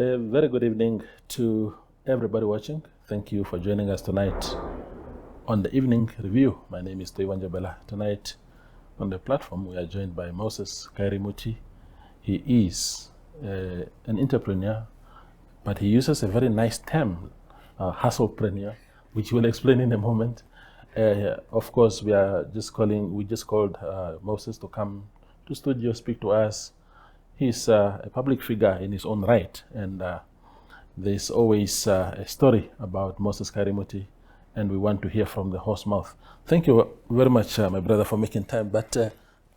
A very good evening to everybody watching. Thank you for joining us tonight on the evening review. My name is Toiwan Jabela. Tonight on the platform we are joined by Moses Kairimuti. He is an entrepreneur, but he uses a very nice term, hustlepreneur, which we'll explain in a moment. Of course, we just called Moses to come to studio, speak to us. He's a public figure in his own right, and there's always a story about Moses Kairimuti, and we want to hear from the horse mouth. Thank you very much, my brother, for making time. But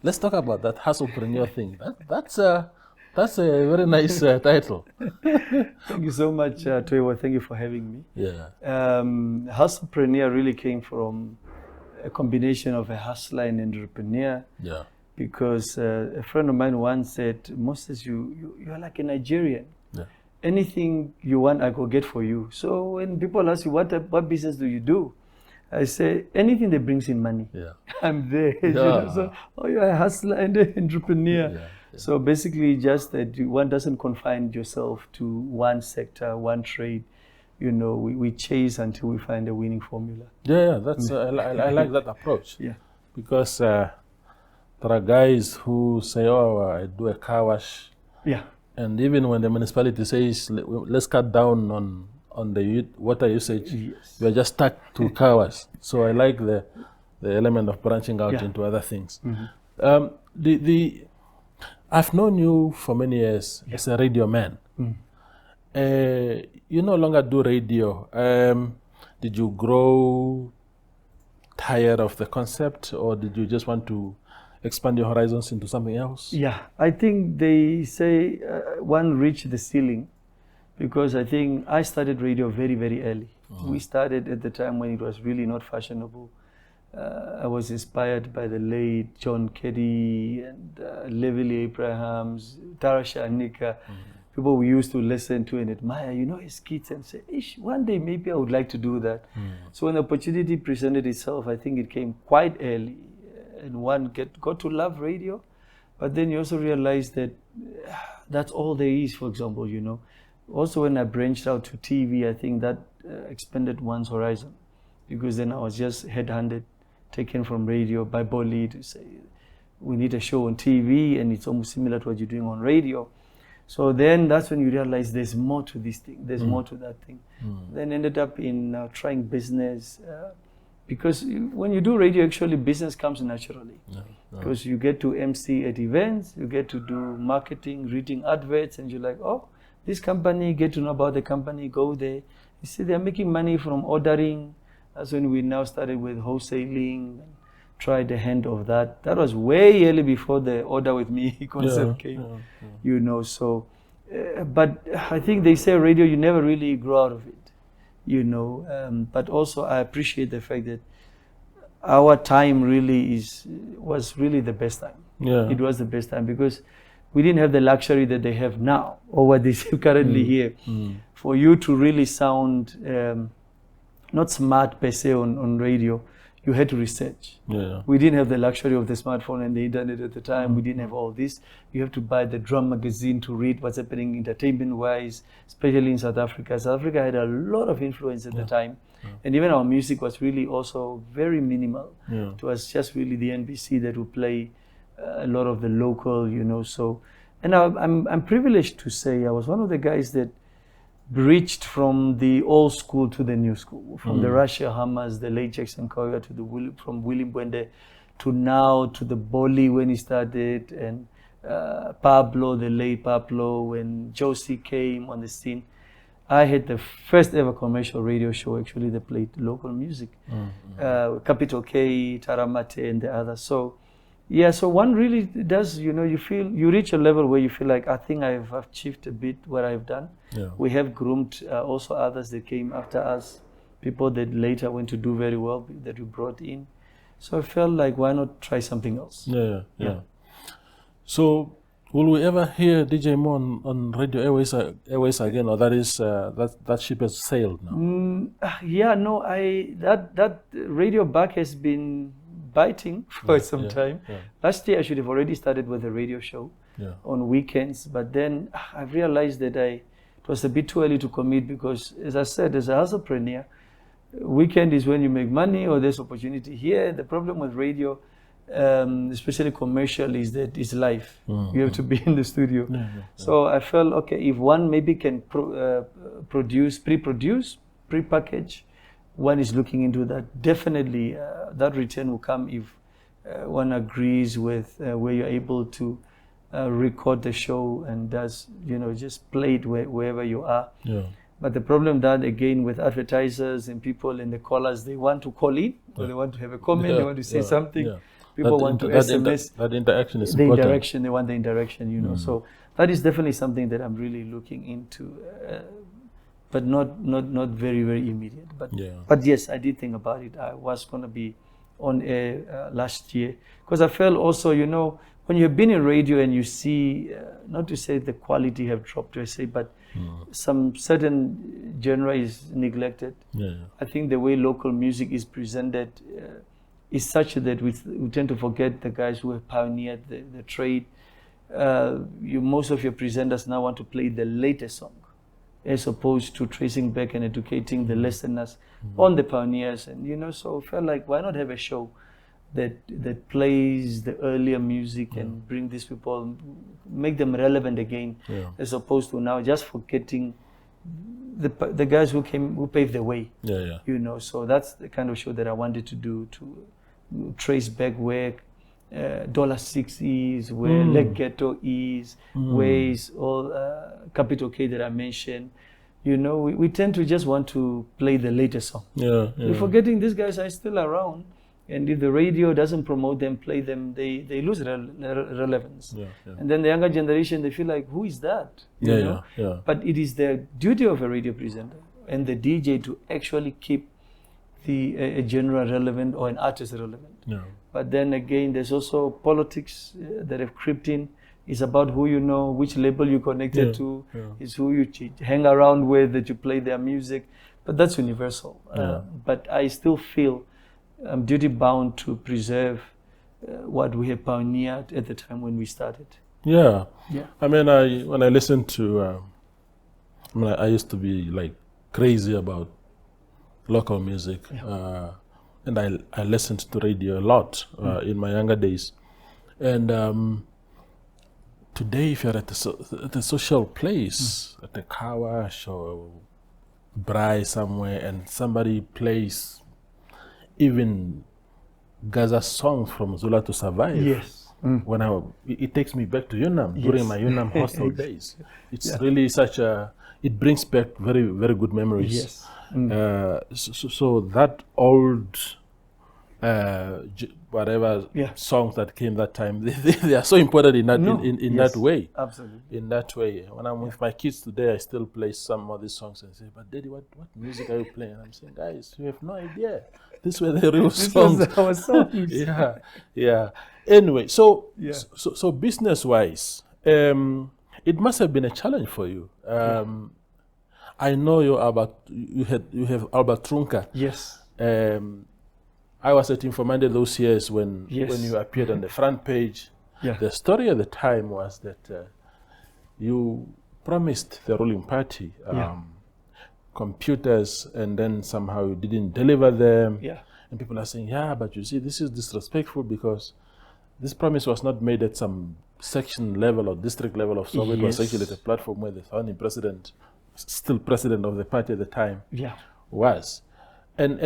let's talk about that hustlepreneur thing. That's a very nice title. Thank you so much, Toiwa. Thank you for having me. Yeah. Hustlepreneur really came from a combination of a hustler and entrepreneur. Yeah. Because a friend of mine once said, Moses, you're like a Nigerian. Yeah. Anything you want, I go get for you. So when people ask you, what business do you do? I say, anything that brings in money. Yeah. I'm there. Yeah. So, you're a hustler and an entrepreneur. Yeah. So basically just that one doesn't confine yourself to one sector, one trade. You know, we chase until we find a winning formula. Yeah, that's I like that approach. Yeah. Because there are guys who say, I do a car wash. Yeah. And even when the municipality says, let's cut down on the water usage, yes, we are just stuck to car wash. So I like the element of branching out Yeah. into other things. Mm-hmm. I've known you for many years as a radio man. You no longer do radio. Did you grow tired of the concept, or did you just want to expand your horizons into something else? Yeah, I think they say one reached the ceiling, because I think I started radio very, very early. We started at the time when it was really not fashionable. I was inspired by the late John Keddy and Levely Abrahams, Tarasha Anika, people we used to listen to and admire, his kids, and say, Ish, one day maybe I would like to do that. So when the opportunity presented itself, I think it came quite early. And one got to love radio, but then you also realize that that's all there is, for example, Also when I branched out to TV, I think that expanded one's horizon, because then I was just headhunted, taken from radio by Bolly to say, we need a show on TV, and it's almost similar to what you're doing on radio. So then that's when you realize there's more to this thing, there's more to that thing. Then ended up in trying business, because when you do radio, actually business comes naturally. Because you get to MC at events, you get to do marketing, reading adverts, and you're like, this company, get to know about the company, go there. You see, they're making money from ordering. That's when we now started with wholesaling, tried the hand of that. That was way early before the order with me concept came, So, but I think they say radio, you never really grow out of it. But also I appreciate the fact that our time really was really the best time. Yeah. It was the best time, because we didn't have the luxury that they have now, or what they currently here. For you to really sound not smart per se on radio, you had to research. Yeah. We didn't have the luxury of the smartphone and the internet at the time. We didn't have all this. You have to buy the drum magazine to read what's happening entertainment-wise, especially in South Africa. South Africa had a lot of influence at the time. And even our music was really also very minimal. It was just really the NBC that would play a lot of the local, So, and I'm privileged to say I was one of the guys that breached from the old school to the new school, from the Russia Hammers, the late Jackson Koya, to from William Bwende to now to the Bolly when he started, and Pablo, the late Pablo, when Josie came on the scene. I had the first ever commercial radio show actually that played local music. Capital K, Taramate, and the others. So yeah, so one really does, you reach a level where you feel like, I think I've achieved a bit what I've done. Yeah. We have groomed also others that came after us, people that later went to do very well, that we brought in. So I felt like, why not try something else? Yeah. So will we ever hear DJ Mo on Radio Airways again, or that ship has sailed now? That radio bug has been biting for some time. Last year I should have already started with a radio show on weekends, but then I've realized that I it was a bit too early to commit because, as I said, as a hustlepreneur, weekend is when you make money or there's opportunity. Here, the problem with radio, especially commercial, is that it's live. You have to be in the studio. So I felt, okay, if one maybe can pre-produce, pre-package, one is looking into that. Definitely, that return will come if one agrees with where you're able to record the show and does, just play it wherever you are. But the problem that, again, with advertisers and people and the callers, they want to call in, or they want to have a comment, they want to say something. People want to SMS. That interaction is the important. interaction, they want the interaction, So that is definitely something that I'm really looking into, but not very, very immediate. But yes, I did think about it. I was going to be on air last year because I felt also, when you've been in radio and you see, not to say the quality have dropped, I say, but some certain genre is neglected. I think the way local music is presented is such that we tend to forget the guys who have pioneered the trade. Most of your presenters now want to play the latest song, as opposed to tracing back and educating the listeners on the pioneers. And so I felt like, why not have a show that plays the earlier music and bring these people, make them relevant again, as opposed to now just forgetting the guys who paved the way. So that's the kind of show that I wanted to do, to trace back where $6 is, where Leg Ghetto is, where is all Capital K that I mentioned. We tend to just want to play the latest song. We're forgetting these guys are still around. And if the radio doesn't promote them, play them, they lose relevance. And then the younger generation, they feel like, who is that? But it is the duty of a radio presenter and the DJ to actually keep a genre relevant or an artist relevant. But then again, there's also politics that have crept in. It's about who you know, which label you're connected to, is who you hang around with, that you play their music. But that's universal. But I still feel I'm duty bound to preserve what we have pioneered at the time when we started. I mean, when I listened to, I used to be like crazy about local music, and I listened to radio a lot in my younger days. And today, if you're at a social place, at a car wash or braai somewhere, and somebody plays even Gaza songs from Zula to Survive. When it takes me back to Yunnan during my Yunnan hostel days. It's really it brings back very, very good memories. So that old songs that came that time, they are so important in that way. Absolutely. In that way. When I'm with my kids today, I still play some of these songs and say, but Daddy, what music are you playing? And I'm saying, guys, you have no idea. These were the real songs. This was our songs. Anyway, so business-wise, it must have been a challenge for you. I know you have Albert Trunka. I was at Informando those years when you appeared on the front page. The story at the time was that you promised the ruling party computers, and then somehow you didn't deliver them. And people are saying, but you see, this is disrespectful because this promise was not made at some section level or district level of Soviet. It was actually at a platform where the founding president, still president of the party at the time, was. And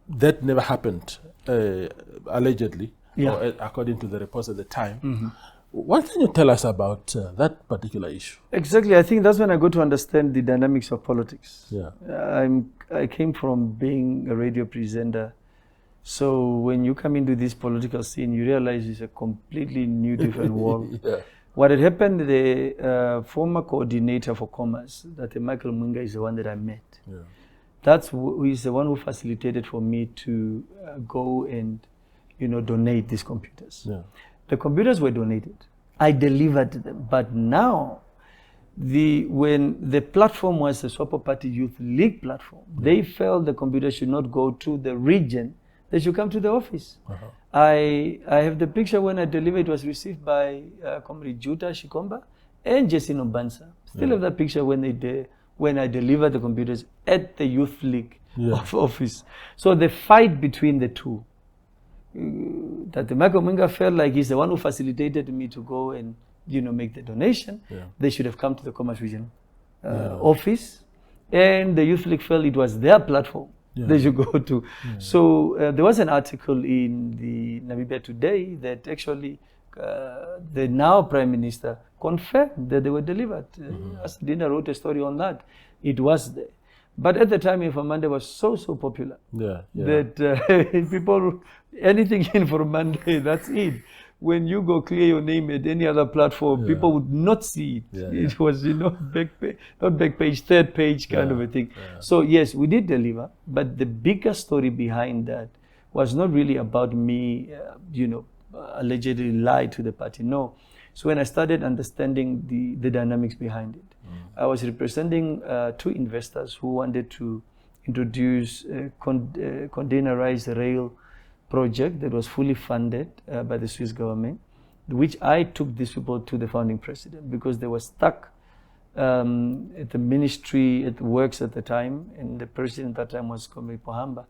that never happened, allegedly, or according to the reports at the time. What can you tell us about that particular issue? Exactly. I think that's when I got to understand the dynamics of politics. I came from being a radio presenter. So when you come into this political scene, you realize it's a completely new, different world. What had happened, the former coordinator for commerce, that Michael Munga, is the one that I met. That's who is the one who facilitated for me to go and, donate these computers. The computers were donated. I delivered them. But now, when the platform was the Swapo Party Youth League platform, they felt the computers should not go to the region. They should come to the office. I have the picture when I delivered. It was received by Comrade Juta Shikomba and Jesse Nobansa. Still have that picture when I delivered the computers at the Youth League office. So the fight between the two, that the Michael Mwenga felt like he's the one who facilitated me to go and make the donation. They should have come to the Commerce Region office, and the Youth League felt it was their platform they should go to. So there was an article in the Namibia Today that actually the now Prime Minister confirmed that they were delivered. Dina wrote a story on that. It was there. But at the time, Informando was so popular that people, anything Informando, that's it. When you go clear your name at any other platform, people would not see it. It was, back page, not back page, third page kind of a thing. So yes, we did deliver, but the bigger story behind that was not really about me, allegedly lied to the party. No. So when I started understanding the dynamics behind it, I was representing two investors who wanted to introduce a containerized rail project that was fully funded by the Swiss government, which I took these people to the founding president because they were stuck at the ministry, at the works at the time, and the president at that time was Comrade Pohamba.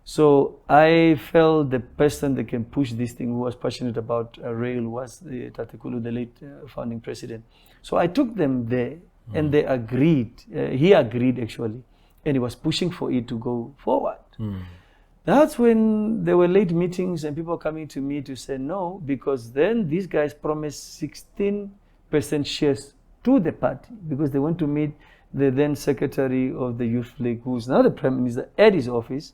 So I felt the person that can push this thing, who was passionate about rail, was Tatekulu, the late founding president. So I took them there, and they agreed. He agreed, actually, and he was pushing for it to go forward. That's when there were late meetings and people coming to me to say no, because then these guys promised 16% shares to the party, because they went to meet the then secretary of the Youth League, who's now the Prime Minister, at his office.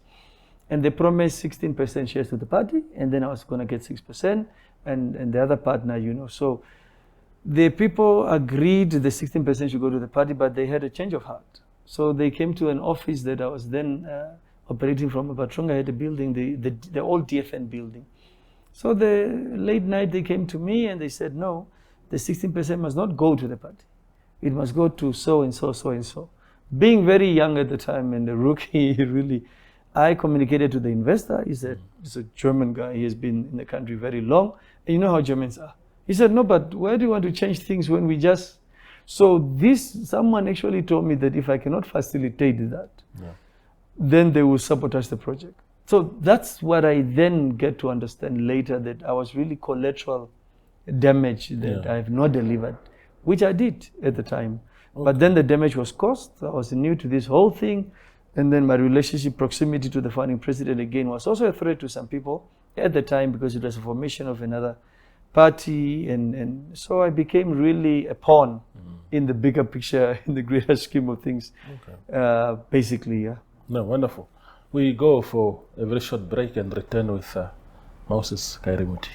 And they promised 16% shares to the party, and then I was going to get 6%, and the other partner, So the people agreed the 16% should go to the party, but they had a change of heart. So they came to an office that I was then operating from. Batrunga had a building, the old DFN building. So the late night they came to me and they said, no, the 16% must not go to the party. It must go to so and so, so and so. Being very young at the time and a rookie, really, I communicated to the investor. He said, he's a German guy. He has been in the country very long. And you know how Germans are. He said, no, but why do you want to change things when we just... So someone actually told me that if I cannot facilitate that, then they will sabotage the project. So that's what I then get to understand later, that I was really collateral damage that I have not delivered, which I did at the time. But then the damage was caused. I was new to this whole thing. And then my relationship, proximity to the founding president again was also a threat to some people at the time, because it was a formation of another party. And so I became really a pawn in the bigger picture, in the greater scheme of things, basically, No, wonderful. We go for a very short break and return with Moses Kairimuti.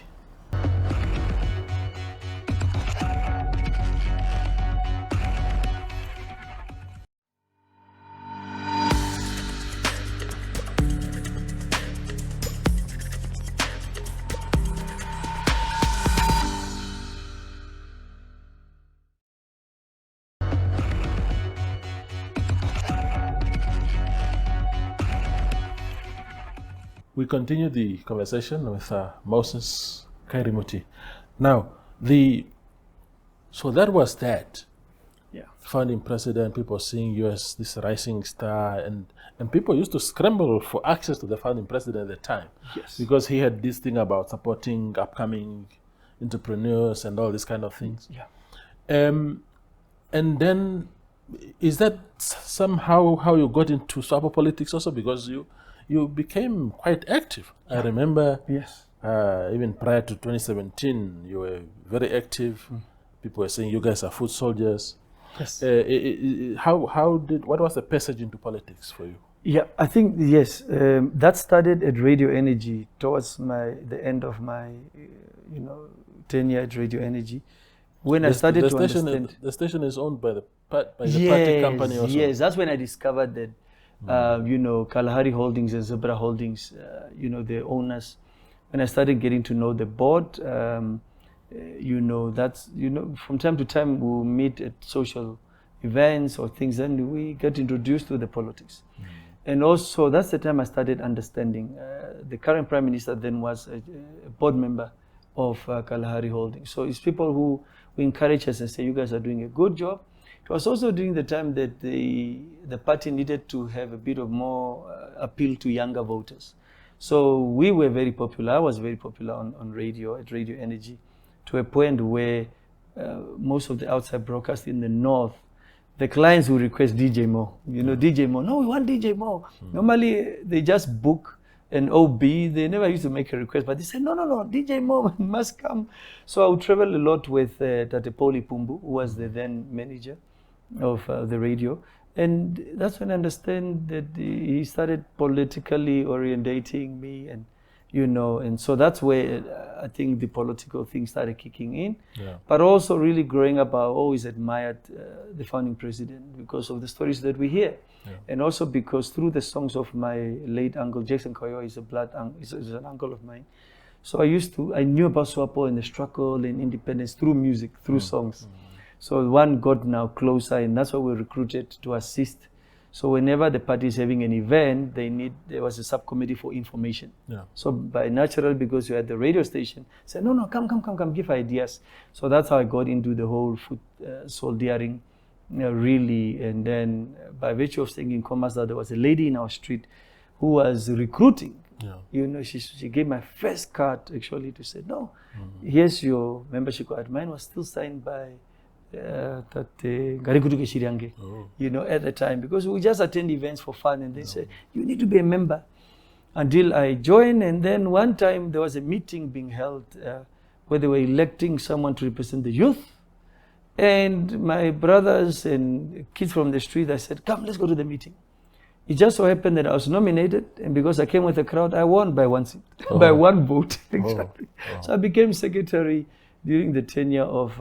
We continue the conversation with Moses Kairimuti. Now, so that was that. Founding president, people seeing you as this rising star, and people used to scramble for access to the founding president at the time. Because he had this thing about supporting upcoming entrepreneurs and all these kind of things. And then, is that somehow how you got into Swapo politics also? Because you became quite active. I remember even prior to 2017, you were very active. People were saying you guys are foot soldiers. What was the passage into politics for you? Yeah, I think, that started at Radio Energy towards the end of my, tenure at Radio Energy. When I started to understand... The station is owned by the party company also. Yes, that's when I discovered that Kalahari Holdings and Zebra Holdings, the owners. When I started getting to know the board, from time to time we'll meet at social events or things, and we get introduced to the politics. And also that's the time I started understanding. The current Prime Minister then was a board member of Kalahari Holdings. So it's people who we encourage us and say, you guys are doing a good job. It was also during the time that the party needed to have a bit of more appeal to younger voters. So we were very popular. I was very popular on radio, at Radio Energy, to a point where most of the outside broadcasts in the north, the clients would request DJ Mo. DJ Mo. No, we want DJ Mo. Normally, they just book an OB. They never used to make a request, but they said, no, DJ Mo must come. So I would travel a lot with Tate Pauli Pumbu, who was the then manager of the radio. And that's when I understand that he started politically orientating me, and so that's where I think the political thing started kicking in. Yeah. But also really growing up, I always admired the founding president because of the stories that we hear. Yeah. And also because through the songs of my late uncle, Jackson Koyo is an uncle of mine. So I knew about SWAPO and the struggle and independence through music, through songs. So one got now closer, and that's why we recruited to assist. So whenever the party is having an event, there was a subcommittee for information. Yeah. So by natural, because you had the radio station, said, no, come, give ideas. So that's how I got into the whole food soldiering, really. And then by virtue of staying in Komasa, there was a lady in our street who was recruiting. Yeah. She gave my first card actually to say, no, here's your membership card. Mine was still signed by Kairimuti Shiriange, at the time, because we just attend events for fun, and they say, you need to be a member. Until I joined, and then one time there was a meeting being held where they were electing someone to represent the youth. And my brothers and kids from the street, I said, come, let's go to the meeting. It just so happened that I was nominated, and because I came with the crowd, I won by one seat, by one vote, exactly. So I became secretary during the tenure of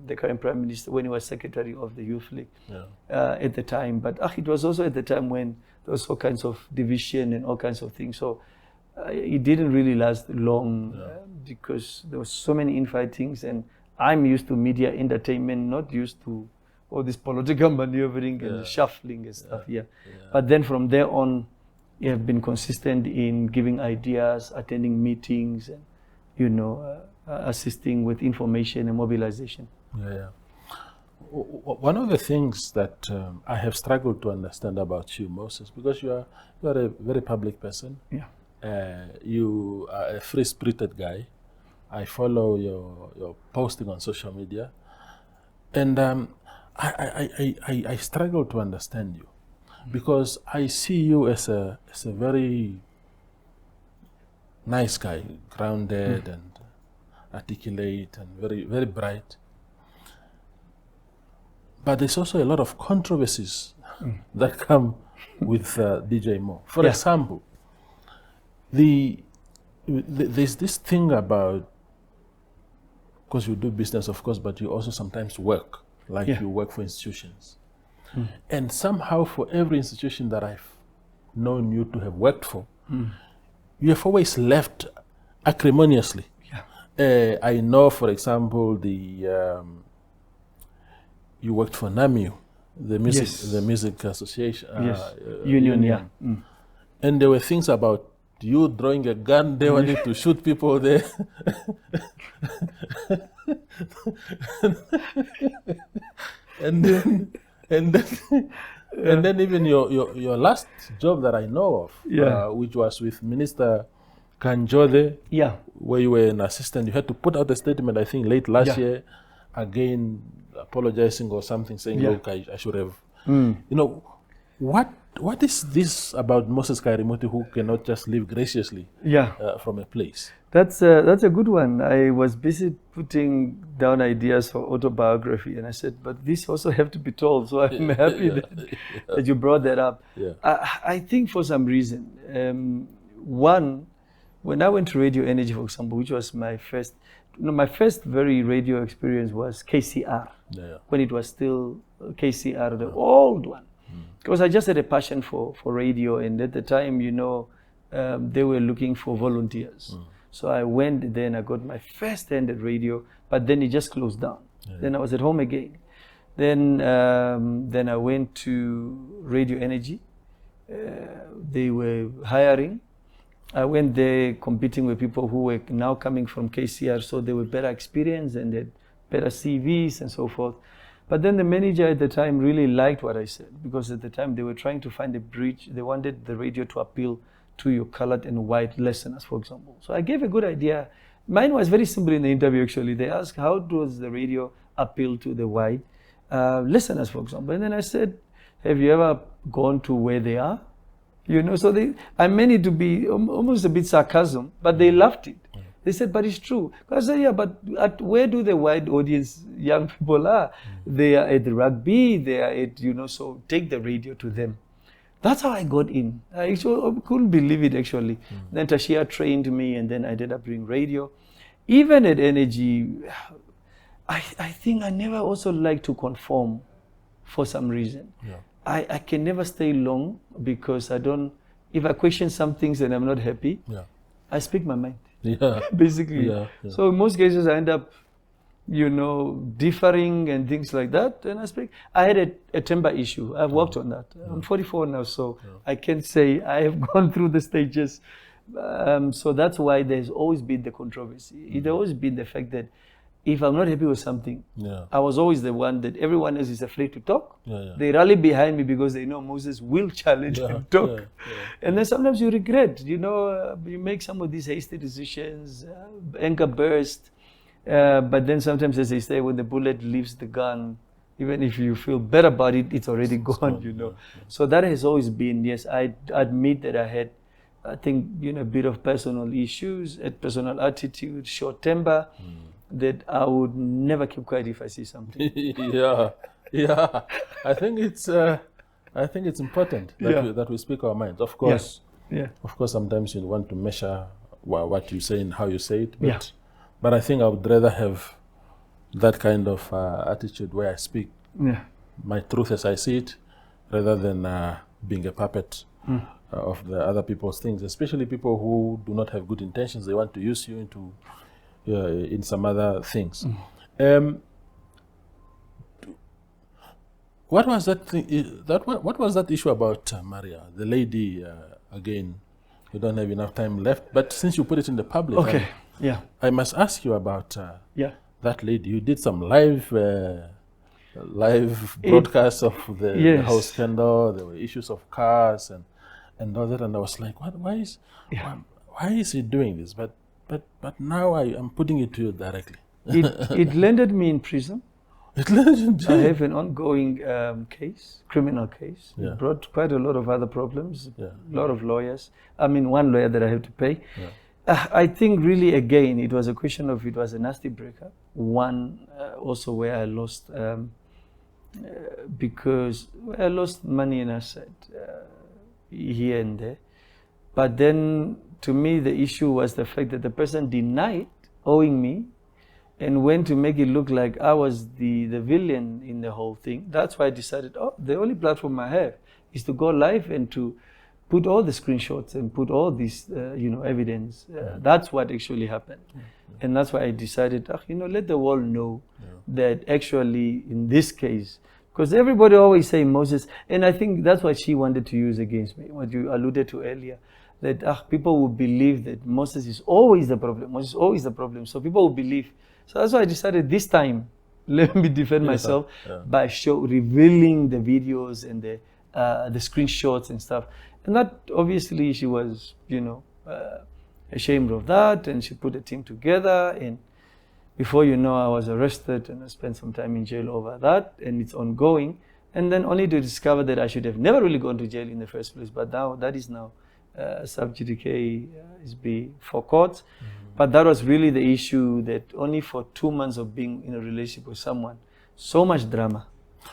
the current Prime Minister, when he was Secretary of the Youth League at the time. But it was also at the time when there was all kinds of division and all kinds of things. So it didn't really last long because there was so many infightings, and I'm used to media entertainment, not used to all this political maneuvering and shuffling and stuff. But then from there on, you have been consistent in giving ideas, attending meetings, and assisting with information and mobilization. One of the things that I have struggled to understand about you, Moses, because you are a very public person. You are a free-spirited guy. I follow your posting on social media, and I struggle to understand you because I see you as a very nice guy, grounded and articulate and very, very bright. But there's also a lot of controversies that come with DJ Mo. For example, there's this thing about, because you do business, of course, but you also sometimes work, you work for institutions. And somehow for every institution that I've known you to have worked for, you have always left acrimoniously. I know, for example, you worked for NAMU, the music association union. And there were things about you drawing a gun. They wanted to shoot people there. and then even your last job that I know of, which was with Minister Kanjode, where you were an assistant, you had to put out a statement, I think, late last year, again apologizing or something, saying, look, I should have. What is this about Moses Kairimuti who cannot just live graciously from a place? That's a good one. I was busy putting down ideas for autobiography, and I said, but this also have to be told. So I'm happy that you brought that up. I think for some reason, one, when I went to Radio Energy, for example, which was my first very radio experience was KCR, when it was still KCR, the old one. Because I just had a passion for radio, and at the time, they were looking for volunteers. So I went there and I got my first hand at radio, but then it just closed down. Then I was at home again. Then I went to Radio Energy. They were hiring. I went there competing with people who were now coming from KCR, so they were better experienced and had better CVs and so forth. But then the manager at the time really liked what I said, because at the time they were trying to find a bridge. They wanted the radio to appeal to your colored and white listeners, for example. So I gave a good idea. Mine was very simple in the interview, actually. They asked, how does the radio appeal to the white listeners, for example? And then I said, have you ever gone to where they are? You know, so I meant it to be almost a bit sarcasm, but they loved it. They said, but it's true. I said, yeah, but where do the white audience, young people are? They are at the rugby, they are at, you know, so take the radio to them. That's how I got in. I couldn't believe it, actually. Then Tashia trained me, and then I ended up doing radio. Even at Energy, I think I never also like to conform for some reason. Yeah. I can never stay long, because if I question some things and I'm not happy, I speak my mind. Yeah. Basically. Yeah. So in most cases I end up, you know, differing and things like that, and I had a temper issue. I've worked on that. I'm 44 now, so I can say I have gone through the stages. So that's why there's always been the controversy. There's always been the fact that if I'm not happy with something, I was always the one that everyone else is afraid to talk. They rally behind me because they know Moses will challenge and talk. And then sometimes you regret, you know, you make some of these hasty decisions, anger burst. But then sometimes, as they say, when the bullet leaves the gun, even if you feel better about it, it's already gone, you know. So that has always been, yes, I admit that I had, I think, you know, a bit of personal issues, a personal attitude, short temper, that I would never keep quiet if I see something. Yeah. I think it's important that we speak our minds. Of course, of course, sometimes you want to measure what you say and how you say it, but I think I would rather have that kind of attitude where I speak my truth as I see it, rather than being a puppet of the other people's things, especially people who do not have good intentions. They want to use you into in some other things. What was that thing? What was that issue about Maria, the lady? Again, we don't have enough time left, but since you put it in the public, I must ask you about that lady. You did some live broadcasts of the house scandal. There were issues of cars and all that, and I was like, why is he doing this? But now I am putting it to you directly. It landed me in prison. It landed in jail. I have an ongoing criminal case. It brought quite a lot of other problems, a lot of lawyers. I mean, one lawyer that I have to pay. I think really, again, it was a question of, it was a nasty breakup. One, also where I lost, because I lost money and asset here and there. But then, to me, the issue was the fact that the person denied owing me and went to make it look like I was the villain in the whole thing. That's why I decided, the only platform I have is to go live and to put all the screenshots and put all this, evidence. That's what actually happened. And that's why I decided, let the world know that actually in this case, because everybody always say Moses, and I think that's what she wanted to use against me, what you alluded to earlier, that people will believe that Moses is always the problem. Moses is always the problem. So people will believe. So that's why I decided this time, let me defend myself by revealing the videos and the screenshots and stuff. And that, obviously, she was, ashamed of that, and she put a team together. And before you know, I was arrested, and I spent some time in jail over that, and it's ongoing. And then only to discover that I should have never really gone to jail in the first place. But now, that is now sub judice is before courts. But that was really the issue, that only for 2 months of being in a relationship with someone, so much drama.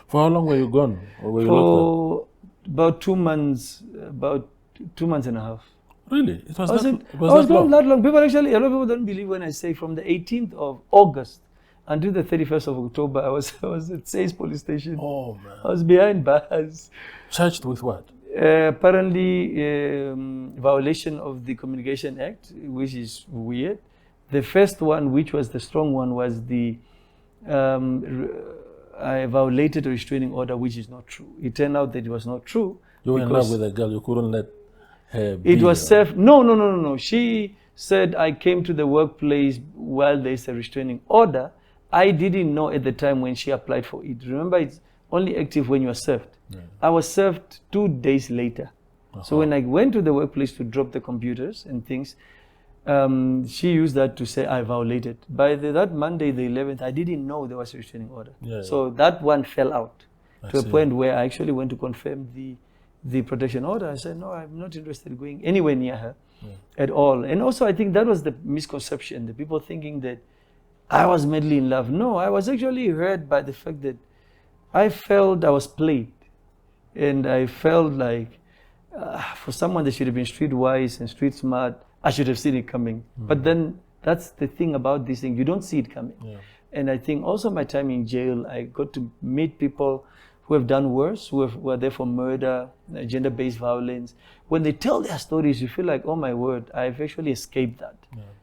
For how long were you gone? Or were you locked up? About 2 months, about 2 months and a half. Really? It was I was gone that long. People actually, a lot of people don't believe when I say from the 18th of August until the 31st of October, I was at Say's police station. Oh, man. I was behind bars. Charged with what? Apparently, violation of the Communication Act, which is weird. The first one, which was the strong one, was the I violated a restraining order, which is not true. It turned out that it was not true. You were in love with a girl. You couldn't let her be. It was No. She said I came to the workplace while there's a restraining order. I didn't know at the time when she applied for it. Remember, it's only active when you are served. Yeah. I was served 2 days later. So when I went to the workplace to drop the computers and things, she used that to say I violated. By that Monday, the 11th, I didn't know there was a restraining order. So that one fell out to a point where I actually went to confirm the protection order. I said, no, I'm not interested in going anywhere near her at all. And also, I think that was the misconception, the people thinking that I was madly in love. No, I was actually hurt by the fact that I felt I was played. And I felt like for someone that should have been streetwise and street smart, I should have seen it coming. But then that's the thing about this thing, you don't see it coming. And I think also my time in jail, I got to meet people who have done worse, who are there for murder, gender-based violence. When they tell their stories, you feel like, oh my word, I've actually escaped that.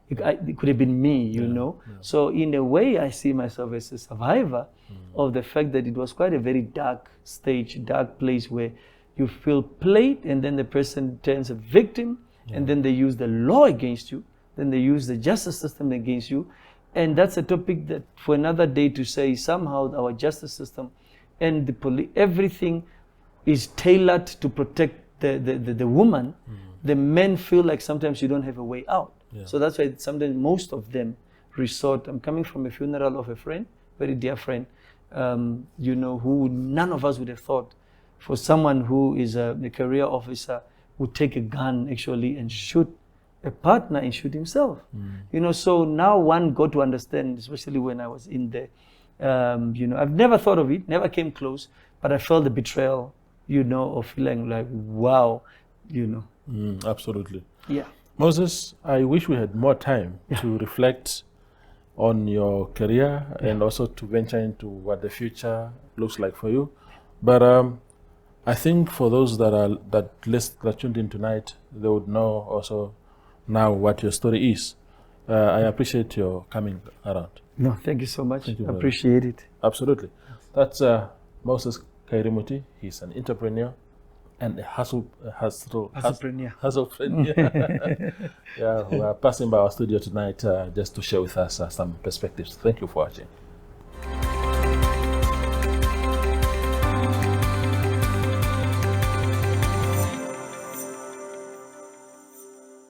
It could have been me, you know. So in a way, I see myself as a survivor of the fact that it was quite a very dark stage, dark place where you feel played, and then the person turns a victim, and then they use the law against you, then they use the justice system against you. And that's a topic that for another day to say somehow our justice system and the police, everything is tailored to protect the woman. The men feel like sometimes you don't have a way out. So that's why sometimes most of them resort. I'm coming from a funeral of a friend, very dear friend, you know, who none of us would have thought for someone who is a career officer would take a gun actually and shoot a partner and shoot himself. You know, so now one got to understand, especially when I was in there. You know, I've never thought of it, never came close, but I felt the betrayal, you know, of feeling like, wow, you know. Absolutely. Yeah. Moses, I wish we had more time to reflect on your career and also to venture into what the future looks like for you. But I think for those that tuned in tonight, they would know also now what your story is. I appreciate your coming around. No, thank you so much. Thank you, I appreciate it. Absolutely. That's Moses Kairimuti. He's an entrepreneur and a hustlepreneur. Yeah, we are passing by our studio tonight just to share with us some perspectives. Thank you for watching.